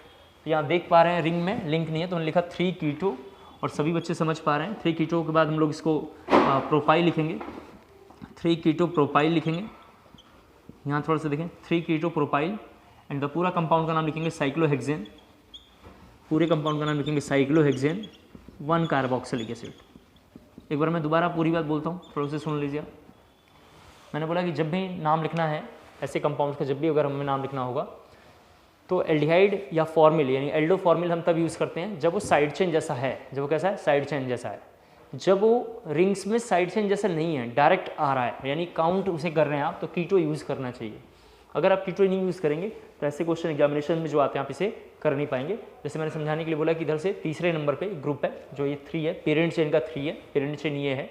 तो यहाँ देख पा रहे हैं रिंग में लिंक नहीं है, तो हमने लिखा 3 कीटो, और सभी बच्चे समझ पा रहे हैं 3 कीटो के बाद हम लोग इसको प्रोपाइल लिखेंगे, 3 कीटो प्रोपाइल लिखेंगे। यहाँ थोड़ा सा देखें, 3 कीटो प्रोपाइल एंड द पूरा कंपाउंड का नाम लिखेंगे साइक्लोहेक्सेन, पूरे कंपाउंड का नाम लिखेंगे साइक्लोहेक्सेन 1 कार्बोक्सिलिक एसिड। एक बार मैं दोबारा पूरी बात बोलता हूँ, थोड़ा से सुन लीजिए। मैंने बोला कि जब भी नाम लिखना है ऐसे कंपाउंड्स का, जब भी अगर हमें नाम लिखना होगा तो एल्डिहाइड या फॉर्मिल यानी एल्डो फॉर्मिल हम तब यूज़ करते हैं जब वो साइड चेन जैसा है, जब वो कैसा है, साइड चेन जैसा है। जब वो रिंग्स में साइड चेन जैसा नहीं है, डायरेक्ट आ रहा है, यानी काउंट उसे कर रहे हैं आप, तो कीटो यूज़ करना चाहिए। अगर आप कीटो नहीं यूज़ करेंगे तो ऐसे क्वेश्चन एग्जामिनेशन में जो आते हैं आप इसे कर नहीं पाएंगे। जैसे मैंने समझाने के लिए बोला कि इधर से तीसरे नंबर पे ग्रुप है जो ये 3 है, पेरेंट चेन का 3 है, पेरेंट चेन ये है,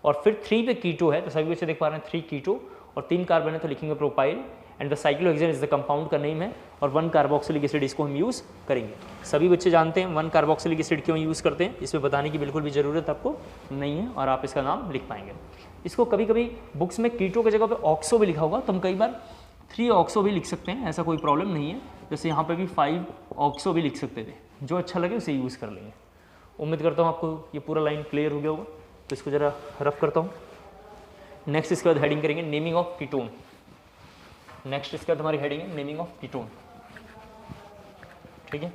और फिर 3 पे कीटो है, तो सभी बच्चे देख पा रहे हैं 3 कीटो और 3 कार्बन है, तो लिखेंगे propyl and the cyclohexane is the compound का नेम है, और 1 कार्बोक्सिलिक एसिड इसको हम यूज़ करेंगे। सभी बच्चे जानते हैं 1 कार्बोक्सिलिक एसिड क्यों यूज़ करते हैं, इसमें बताने की बिल्कुल भी ज़रूरत आपको नहीं है, और आप इसका नाम लिख पाएंगे। इसको कभी कभी बुक्स में कीटो की जगह पे ऑक्सो भी लिखा होगा, तो हम कई बार 3 ऑक्सो भी लिख सकते हैं, ऐसा कोई प्रॉब्लम नहीं है। जैसे यहाँ पे भी 5 ऑक्सो भी लिख सकते थे, जो अच्छा लगे उसे यूज़ कर लेंगे। उम्मीद करता हूँ आपको ये पूरा लाइन क्लियर हो गया होगा, तो इसको ज़रा रफ करता हूँ। नेक्स्ट इसके बाद हेडिंग करेंगे नेमिंग ऑफ कीटोन। नेक्स्ट इसके बाद हमारी हेडिंग है नेमिंग ऑफ कीटोन, ठीक है।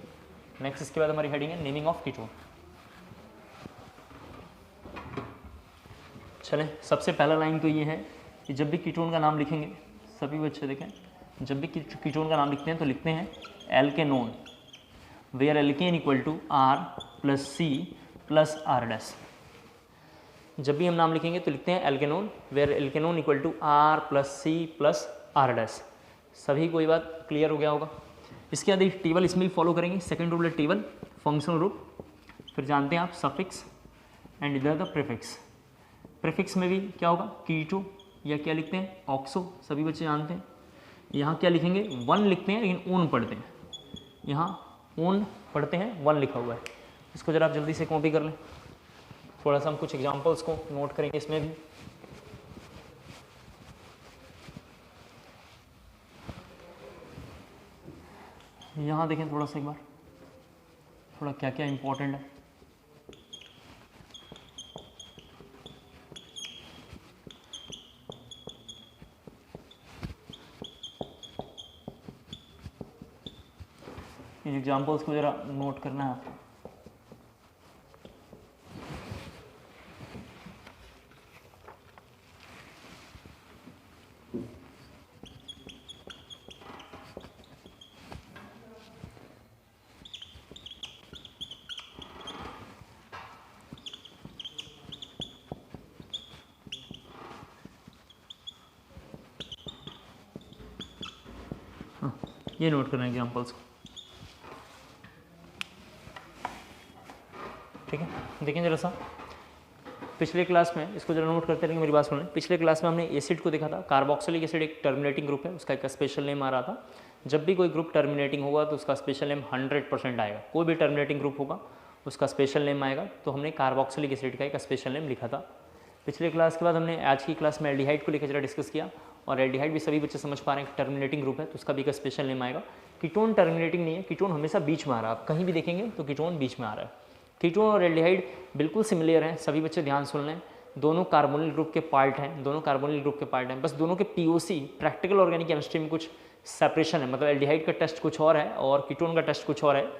नेक्स्ट इसके बाद हमारी हेडिंग है नेमिंग ऑफ कीटोन। चलें, सबसे पहला लाइन तो ये है कि जब भी कीटोन का नाम लिखेंगे, सभी बच्चे देखें, जब भी कीटोन का नाम लिखते हैं तो लिखते हैं alkanone, where alkane equal to R plus C plus R'। जब भी हम नाम लिखेंगे तो लिखते हैं alkanone, where alkanone equal to R plus C plus R'। सभी को ये बात क्लियर हो गया होगा। इसके बाद एक टेबल इसमें भी फॉलो करेंगे, सेकेंड रूल है टेबल, फंक्शनल रूल, फिर जानते हैं आप सफिक्स एंड इधर द प्रीफिक्स। प्रीफिक्स में भी क्या होगा, कीटो या क्या लिखते हैं ऑक्सो, सभी बच्चे जानते हैं। यहाँ क्या लिखेंगे 1 लिखते हैं, लेकिन ओन पढ़ते हैं, यहाँ ओन पढ़ते हैं, 1 लिखा हुआ है। इसको जरा आप जल्दी से कॉपी कर लें, थोड़ा सा हम कुछ एग्जांपल्स को नोट करेंगे इसमें भी। यहाँ देखें थोड़ा सा एक बार, थोड़ा क्या क्या इंपॉर्टेंट है। इन एग्जांपल्स को ज़रा नोट करना है आपको। ये नोट करना है एग्जांपल्स को, ठीक है। देखें जरा सा, पिछले क्लास में इसको जरा नोट करते रहेंगे, मेरी बात सुनें। पिछले क्लास में हमने एसिड को देखा था, कार्बोक्सिलिक एसिड एक टर्मिनेटिंग ग्रुप है, उसका एक स्पेशल नेम आ रहा था। जब भी कोई ग्रुप टर्मिनेटिंग होगा तो उसका स्पेशल नेम 100% आएगा। कोई भी टर्मिनेटिंग ग्रुप होगा उसका स्पेशल नेम आएगा, तो हमने कार्बोक्सिलिक एसिड का एक स्पेशल नेम लिखा था। पिछले क्लास के बाद हमने आज की क्लास में एल्डिहाइड को लेकर जरा डिस्कस किया, और एल्डिहाइड भी सभी बच्चे समझ पा रहे हैं कि टर्मिनेटिंग ग्रुप है, तो उसका भी एक स्पेशल नेम आएगा। कीटोन टर्मिनेटिंग नहीं है, कीटोन हमेशा बीच में आ रहा है, आप कहीं भी देखेंगे तो कीटोन बीच में आ रहा है। कीटोन और एल्डिहाइड बिल्कुल सिमिलर हैं, सभी बच्चे ध्यान सुन लें, दोनों कार्बोनिल ग्रुप के पार्ट हैं, दोनों कार्बोनिल ग्रुप के पार्ट हैं, बस दोनों के पीओसी प्रैक्टिकल ऑर्गेनिक केमिस्ट्री में कुछ सेपरेशन है, मतलब एल्डिहाइड का टेस्ट कुछ और है और कीटोन का टेस्ट कुछ और है।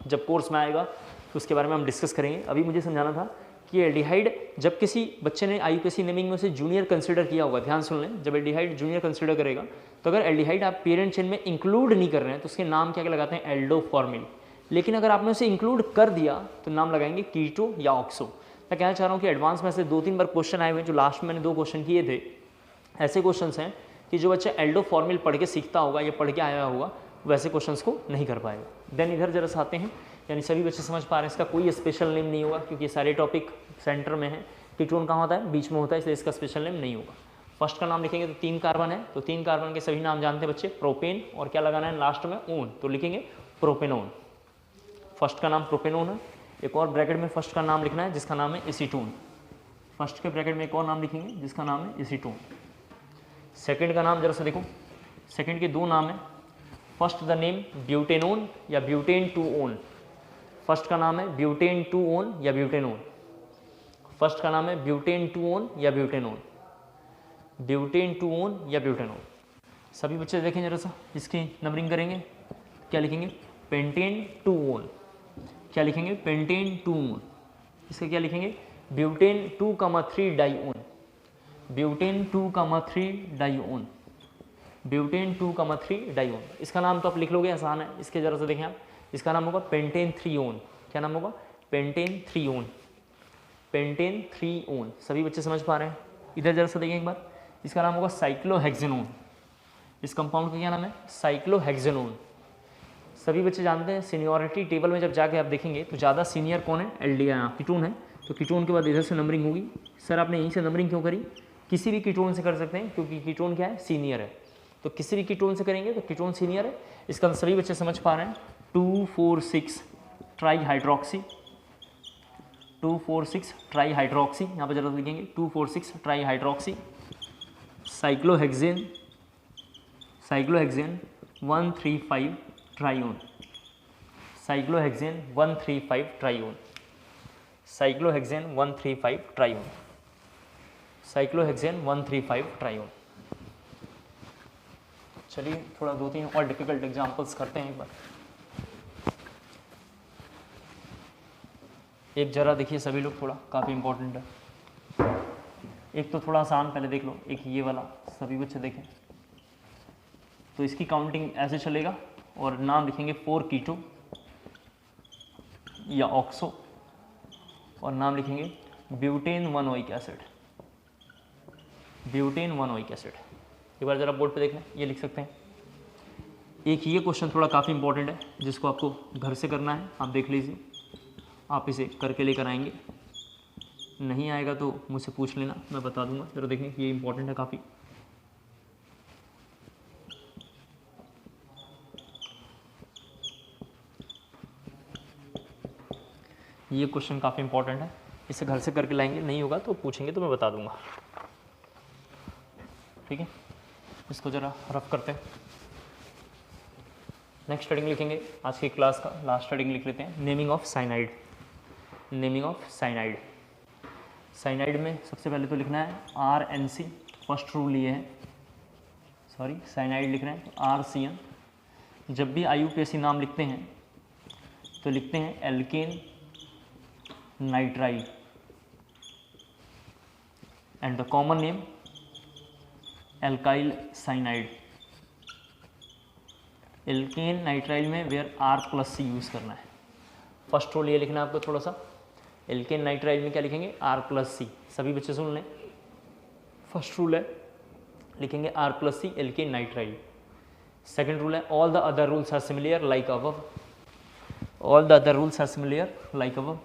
जब कोर्स में आएगा तो उसके बारे में हम डिस्कस करेंगे। अभी मुझे समझाना था कि एल्डिहाइड जब किसी बच्चे ने आईयूपीएसी नेमिंग में उसे जूनियर कंसीडर किया होगा, ध्यान सुन लें, जब एल्डिहाइड जूनियर कंसीडर करेगा तो अगर एल्डिहाइड आप पेरेंट चेन में इंक्लूड नहीं कर रहे हैं तो उसके नाम क्या लगाते हैं, एल्डोफॉर्मिल। लेकिन अगर आपने उसे इंक्लूड कर दिया तो नाम लगाएंगे कीटो या ऑक्सो। मैं कहना चाह रहा हूँ कि एडवांस में से 2-3 बार क्वेश्चन आए हुए हैं, जो लास्ट में मैंने 2 क्वेश्चन किए थे, ऐसे क्वेश्चन हैं कि जो बच्चा एल्डोफॉर्मिल पढ़ के सीखता होगा या पढ़ के आया होगा वैसे क्वेश्चंस को नहीं कर पाएगा। देन इधर जरा से आते हैं, यानी सभी बच्चे समझ पा रहे हैं, इसका कोई स्पेशल नेम नहीं होगा क्योंकि सारे टॉपिक सेंटर में है। कीटोन कहाँ होता है, बीच में होता है, इसलिए इसका स्पेशल नेम नहीं होगा। फर्स्ट का नाम लिखेंगे तो 3 कार्बन है, तो 3 कार्बन के सभी नाम जानते हैं बच्चे, प्रोपेन, और क्या लगाना है लास्ट में, ओन, तो लिखेंगे प्रोपेनोन। फर्स्ट का नाम प्रोपेनोन है। एक और ब्रैकेट में फर्स्ट का नाम लिखना है जिसका नाम है एसीटोन। फर्स्ट के ब्रैकेट में एक और नाम लिखेंगे जिसका नाम है एसीटोन। सेकंड का नाम जरा सा देखो, सेकंड के 2 नाम है। फर्स्ट द नेम ब्यूटेनोन या ब्यूटेन टू ओन। फर्स्ट का नाम है ब्यूटेन टू ओन या ब्यूटेनोन। फर्स्ट का नाम है ब्यूटेन टू ओन या ब्यूटेनोन, ब्यूटेन टू ओन या ब्यूटेनोन। सभी बच्चे देखें जरा सा, इसकी नंबरिंग करेंगे, क्या लिखेंगे, पेंटेन टू ओन। क्या लिखेंगे, पेंटेन टू ओन। इसका क्या लिखेंगे, ब्यूटेन 2,3 डाईओन, ब्यूटेन 2,3 डाईओन, ब्यूटेन 2,3 डाईओन। इसका नाम तो आप लिख लोगे, आसान है। इसके जरा से देखें आप, इसका नाम होगा पेंटेन 3 ओन। क्या नाम होगा, पेंटेन 3 ओन, पेंटेन 3 ओन। सभी बच्चे समझ पा रहे हैं। इधर जरा सा देखें एक बार, इसका नाम होगा साइक्लोहेक्सेनोन। इस कंपाउंड का क्या नाम है, साइक्लोहेक्सेनोन। सभी बच्चे जानते हैं सीनियरिटी टेबल में जब जाके आप देखेंगे तो ज़्यादा सीनियर कौन है, कीटोन है, तो कीटोन के बाद इधर से नंबरिंग होगी। सर आपने यहीं से नंबरिंग क्यों करी, किसी भी कीटोन से कर सकते हैं क्योंकि कीटोन क्या है, सीनियर है, तो किसी भी कीटोन से करेंगे तो कीटोन सीनियर है। इसका सभी बच्चे समझ पा रहे हैं। 2,4,6 ट्राई हाइड्रोक्सी, 2,4,6 ट्राई हाइड्रोक्सी, यहाँ पर जरा लिखेंगे 2,4,6 tri hydroxy. Cyclohexane, cyclohexane 1,3,5 trione, cyclohexane 1,3,5 trione, cyclohexane 1,3,5 trione, cyclohexane 1,3,5 trione. चलिए थोड़ा 2-3 और डिफिकल्ट एग्जांपल्स करते हैं एक बार। एक जरा देखिए सभी लोग, थोड़ा काफ़ी इंपॉर्टेंट है। एक तो थोड़ा आसान पहले देख लो, एक ये वाला, सभी बच्चे देखें। तो इसकी काउंटिंग ऐसे चलेगा और नाम लिखेंगे 4 कीटो या ऑक्सो, और नाम लिखेंगे butane 1 oic acid, butane 1 oic acid. एक बार जरा बोर्ड पे देखना, ये लिख सकते हैं। एक ये क्वेश्चन थोड़ा काफ़ी इंपॉर्टेंट है जिसको आपको घर से करना है, आप देख लीजिए, आप इसे करके लेकर आएंगे। नहीं आएगा तो मुझसे पूछ लेना, मैं बता दूंगा। जरा देखें, ये इंपॉर्टेंट है काफ़ी। ये क्वेश्चन काफ़ी इंपॉर्टेंट है, इसे घर से करके लाएंगे, नहीं होगा तो पूछेंगे तो मैं बता दूंगा, ठीक है। इसको ज़रा रफ करते हैं। नेक्स्ट हेडिंग लिखेंगे आज की क्लास का, लास्ट हेडिंग लिख लेते हैं, naming of cyanide. Naming of cyanide, cyanide में सबसे पहले तो लिखना है RNC, फर्स्ट रूल ये है, सॉरी साइनाइड लिख रहे हैं तो RCN। जब भी IUPAC नाम लिखते हैं तो लिखते हैं alkane nitrile, and the common name alkyl cyanide. Alkane nitrile में वेयर R+C यूज़ करना है। फर्स्ट रूल ये लिखना है आपको थोड़ा सा, एल्केन नाइट्राइल में क्या लिखेंगे, R+C। सभी बच्चे सुन लें, फर्स्ट रूल है लिखेंगे R+C alkane nitrile. Second rule है all the other rules are similar like above, all the other rules are similar like above,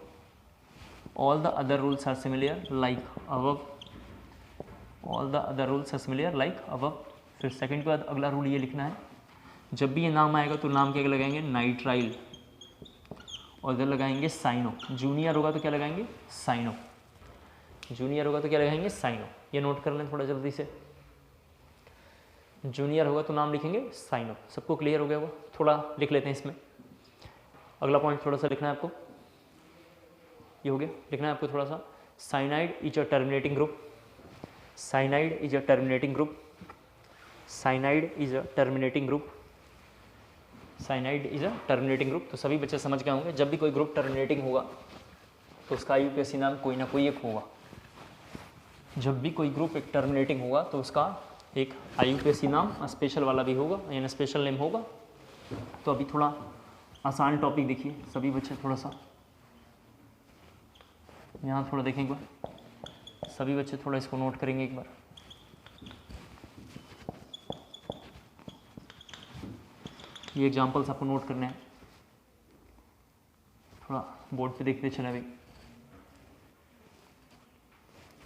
all the other rules are similar like above, all the other rules are similar like above. फिर second के बाद अगला rule ये लिखना है, जब भी ये नाम आएगा तो नाम क्या लगाएंगे, नाइट्राइल, और इधर लगाएंगे साइनो। जूनियर होगा तो क्या लगाएंगे, साइनो। जूनियर होगा तो क्या लगाएंगे, साइनो। ये नोट कर लें थोड़ा जल्दी से, जूनियर होगा तो नाम लिखेंगे साइनो। सबको क्लियर हो गया वो? थोड़ा लिख लेते हैं इसमें। अगला पॉइंट थोड़ा सा लिखना है आपको, ये हो गया, लिखना है आपको थोड़ा सा। Cyanide is a terminating group, cyanide is a terminating group, cyanide is a terminating group, cyanide is a terminating group. तो सभी बच्चे समझ गए होंगे, जब भी कोई ग्रुप टर्मिनेटिंग होगा तो उसका IUPAC नाम कोई ना कोई एक होगा। जब भी कोई ग्रुप एक टर्मिनेटिंग होगा तो उसका एक IUPAC नाम स्पेशल वाला भी होगा, यानी स्पेशल नेम होगा। तो अभी थोड़ा आसान टॉपिक देखिए सभी बच्चे, थोड़ा सा यहाँ थोड़ा देखें एक बार, सभी बच्चे थोड़ा इसको नोट करेंगे एक बार। ये एग्जांपल्स आपको नोट करने हैं, थोड़ा बोर्ड पे देखते चले अभी।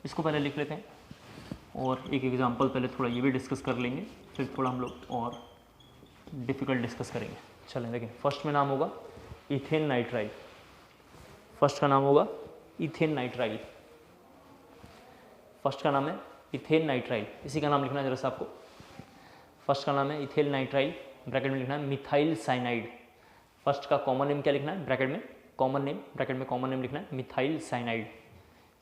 इसको पहले लिख लेते हैं और एक एग्जांपल पहले थोड़ा ये भी डिस्कस कर लेंगे, फिर थोड़ा हम लोग और डिफ़िकल्ट डिस्कस करेंगे। चलें देखें, फर्स्ट में नाम होगा इथेन नाइट्राइल। फर्स्ट का नाम होगा इथेन नाइट्राइल, फर्स्ट का नाम है इथेन नाइट्राइल। इसी का नाम लिखना है जरा सा आपको। फर्स्ट का नाम है इथेन नाइट्राइल, ब्रैकेट में लिखना है मिथाइल साइनाइड। फर्स्ट का कॉमन नेम क्या लिखना है, ब्रैकेट में कॉमन नेम, ब्रैकेट में कॉमन नेम लिखना है मिथाइल साइनाइड।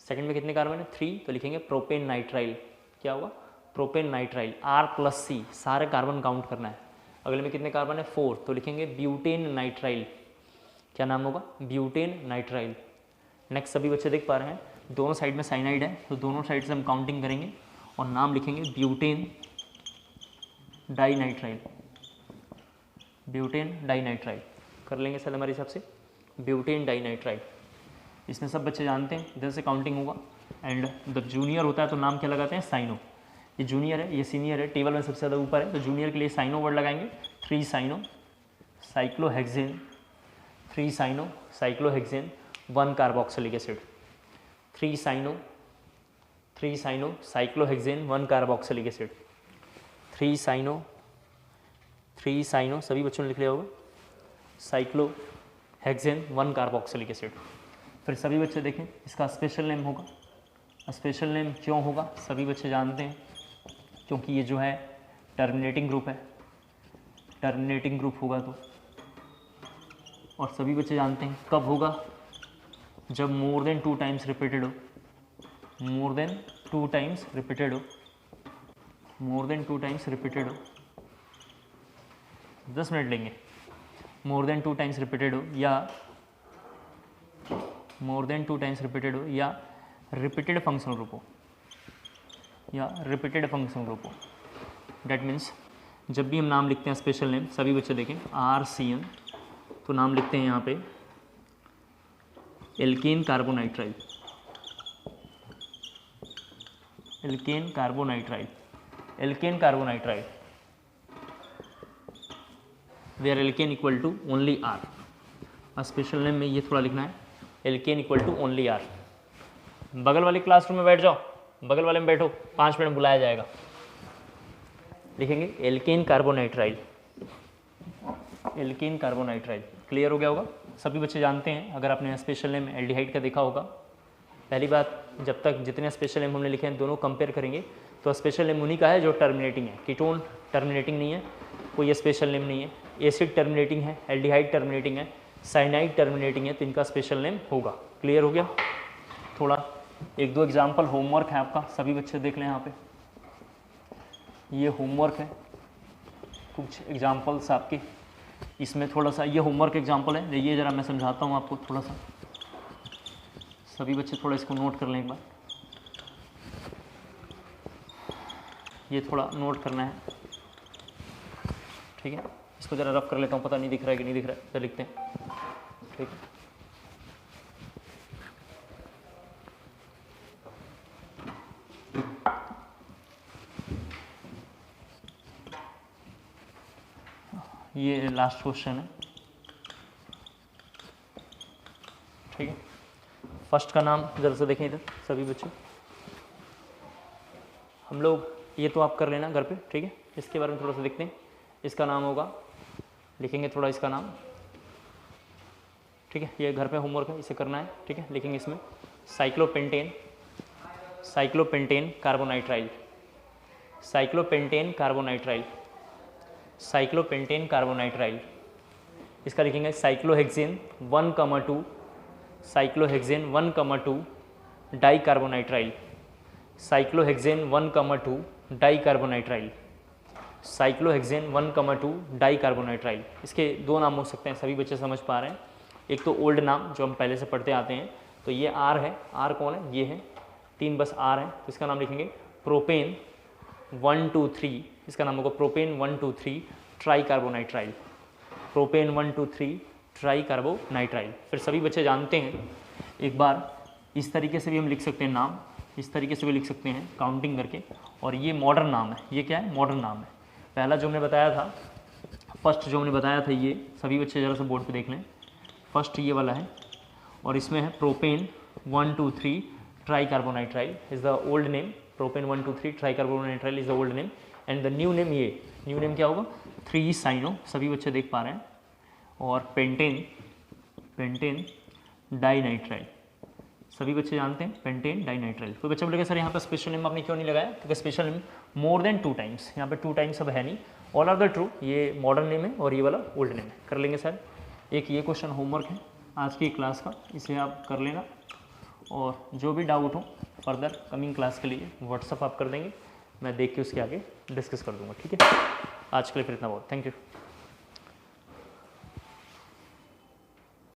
सेकंड में कितने कार्बन है, 3, तो लिखेंगे प्रोपेन नाइट्राइल। क्या होगा, प्रोपेन नाइट्राइल, R+C, सारे कार्बन काउंट करना है। अगले में कितने कार्बन है, 4, तो लिखेंगे ब्यूटेन नाइट्राइल। क्या नाम होगा, ब्यूटेन नाइट्राइल। नेक्स्ट सभी बच्चे देख पा रहे हैं, दोनों साइड में साइनाइड है, तो दोनों साइड से हम काउंटिंग करेंगे और नाम लिखेंगे ब्यूटेन डाइनाइट्राइल, ब्यूटेन डाइनाइट्राइल कर लेंगे सर हमारे हिसाब से, ब्यूटेन डाइनाइट्राइल। इसमें सब बच्चे जानते हैं, इधर से काउंटिंग होगा। एंड द जूनियर होता है तो नाम क्या लगाते हैं, साइनो। ये जूनियर है, ये सीनियर है, टेबल में सबसे ज़्यादा ऊपर है, तो जूनियर के लिए साइनो वर्ड लगाएंगे। 3 cyano cyclohexane, 3 cyano cyclohexane 1 carboxylic acid, 3 cyano cyclohexane 1 carboxylic acid, 3 cyano सभी बच्चों ने लिख लिया होगा, साइक्लोहेक्सेन 1 कार्बोक्सिलिक एसिड। फिर सभी बच्चे देखें, इसका स्पेशल नेम होगा। स्पेशल नेम क्यों होगा, सभी बच्चे जानते हैं, क्योंकि ये जो है टर्मिनेटिंग ग्रुप है, टर्मिनेटिंग ग्रुप होगा तो। और सभी बच्चे जानते हैं कब होगा, जब मोर देन 2 टाइम्स रिपीटेड हो, मोर देन 2 टाइम्स रिपीटेड हो, मोर देन 2 टाइम्स रिपीटेड हो। 10 मिनट लेंगे। मोर देन 2 टाइम्स रिपीटेड हो, या मोर देन 2 टाइम्स रिपीटेड हो, या रिपीटेड फंक्शनल ग्रुप हो, या रिपीटेड फंक्शनल ग्रुप हो। डैट मीन्स जब भी हम नाम लिखते हैं स्पेशल नेम, सभी बच्चे देखें RCN, तो नाम लिखते हैं यहाँ पे alkane carbonitrile, alkane carbonitrile, alkane carbonitrile, where alkane equal to only R। Special name में ये थोड़ा लिखना है, alkane equal to only R। बगल वाले क्लासरूम में बैठ जाओ, बगल वाले में बैठो, 5 मिनट बुलाया जाएगा। लिखेंगे alkane carbonitrile, alkane carbonitrile. Clear हो गया होगा, सभी बच्चे जानते हैं। अगर आपने स्पेशल नेम एल्डिहाइड का देखा होगा, पहली बात, जब तक जितने स्पेशल नेम हमने लिखे हैं दोनों कंपेयर करेंगे, तो स्पेशल नेम उन्हीं का है जो टर्मिनेटिंग है। कीटोन टर्मिनेटिंग नहीं है, कोई स्पेशल नेम नहीं है। एसिड टर्मिनेटिंग है, एल्डिहाइड टर्मिनेटिंग है, साइनाइड टर्मिनेटिंग है, तो इनका स्पेशल नेम होगा। क्लियर हो गया। थोड़ा 1-2 एग्जाम्पल होमवर्क है आपका, सभी बच्चे देख लें यहाँ पे, ये होमवर्क है, कुछ एग्जाम्पल्स आपके। इसमें थोड़ा सा ये होमवर्क एग्जाम्पल है, ये ज़रा मैं समझाता हूँ आपको थोड़ा सा, सभी बच्चे थोड़ा इसको नोट कर लें एक बार। ये थोड़ा नोट करना है, ठीक है। इसको ज़रा रफ कर लेता हूँ, पता नहीं दिख रहा है कि नहीं दिख रहा है, तो लिखते हैं, ठीक है। ये लास्ट क्वेश्चन है, ठीक है। फर्स्ट का नाम जरा से देखें इधर सभी बच्चों, हम लोग ये तो आप कर लेना घर पे, ठीक है। इसके बारे में थोड़ा सा देखते हैं। इसका नाम होगा, लिखेंगे थोड़ा इसका नाम, ठीक है। ये घर पे होमवर्क है, इसे करना है, ठीक है। लिखेंगे इसमें cyclopentane, cyclopentane carbonitrile, cyclopentane carbonitrile, cyclopentane carbonitrile. इसका लिखेंगे cyclohexane 1,2, cyclohexane 1,2 di carbonitrile, cyclohexane 1,2 di carbonitrile, cyclohexane 1,2 di carbonitrile. इसके दो नाम हो सकते हैं, सभी बच्चे समझ पा रहे हैं। एक तो ओल्ड नाम जो हम पहले से पढ़ते आते हैं, तो ये आर है, आर कौन है, ये है, 3 बस आर है, तो इसका नाम लिखेंगे प्रोपेन 1,2,3, इसका नाम होगा propane 1,2,3 try carbonitrile, propane 1,2,3 try carbonitrile. फिर सभी बच्चे जानते हैं, एक बार इस तरीके से भी हम लिख सकते हैं नाम, इस तरीके से भी लिख सकते हैं काउंटिंग करके। और ये मॉडर्न नाम है, ये क्या है, मॉडर्न नाम है। पहला जो हमने बताया था, फर्स्ट जो हमने बताया था, ये सभी बच्चे ज़रा सा बोर्ड पे देख लें, फर्स्ट ये वाला है, और इसमें है propane 1,2,3 try carbonitrile is the old name, propane 1,2,3 try carbonitrile is the old name, and the new name, ये न्यू नेम क्या होगा, 3-साइनो, सभी बच्चे देख पा रहे हैं। और पेंटेन, पेंटेन डाइनाइट्राइल, सभी बच्चे जानते हैं पेंटेन डाइनाइट्राइल। कोई बच्चा बोलेगा सर यहाँ पर स्पेशल नेम आपने क्यों नहीं लगाया, क्योंकि special name more than 2 times, यहाँ पे 2 टाइम्स अब है नहीं, ऑल आर द ट्रू। ये मॉडर्न नेम है और ये वाला ओल्ड नेम है। कर लेंगे सर, एक ये क्वेश्चन होमवर्क है आज की क्लास का, इसे आप कर लेना, और जो भी डाउट हो फर्दर कमिंग क्लास के लिए व्हाट्सअप आप कर देंगे, मैं देख के उसके आगे डिस्कस कर दूंगा, ठीक है। आज के लिए फिर इतना बहुत, थैंक यू।